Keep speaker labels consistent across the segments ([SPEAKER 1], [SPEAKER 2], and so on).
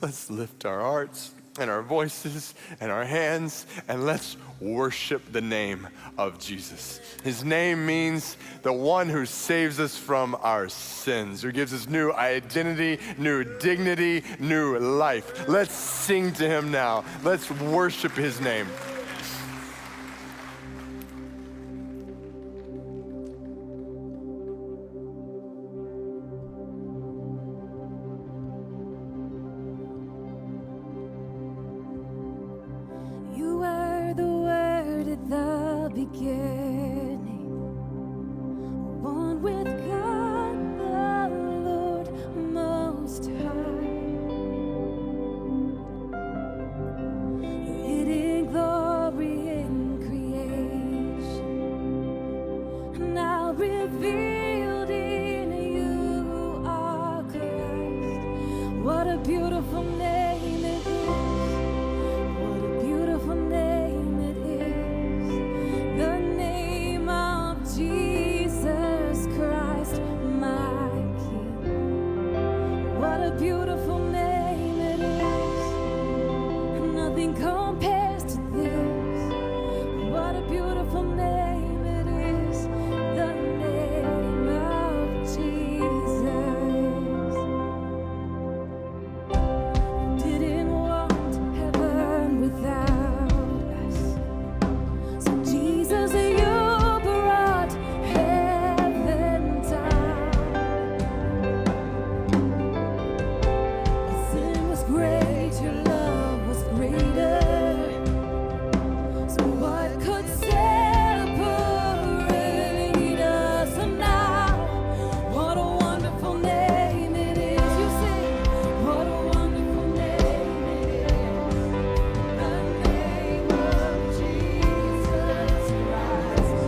[SPEAKER 1] let's lift our hearts and our voices and our hands, and let's worship the name of Jesus. His name means the one who saves us from our sins, who gives us new identity, new dignity, new life. Let's sing to him now. Let's worship his name.
[SPEAKER 2] Beginning, one with God the Lord Most High. Your hidden glory in creation, now revealed in you are Christ. What a beautiful name it is. What a beautiful name it is. The name of Jesus Christ, my King. What a beautiful name it is. Nothing compares to this. What a beautiful name it is. The name of Jesus. Didn't want heaven without us. So Jesus, you brought heaven down. Your sin was great, your love was greater. So what could separate us? And now, what a wonderful name it is. You sing, what a wonderful name it is. The name of Jesus Christ.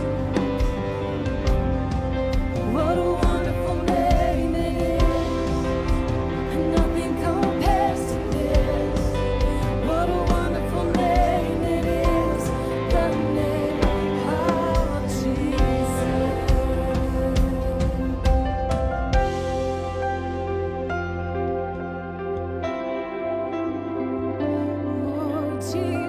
[SPEAKER 2] What a wonderful name it is. And nothing compares to this. What a wonderful name it is. The name of Jesus. Oh, Jesus.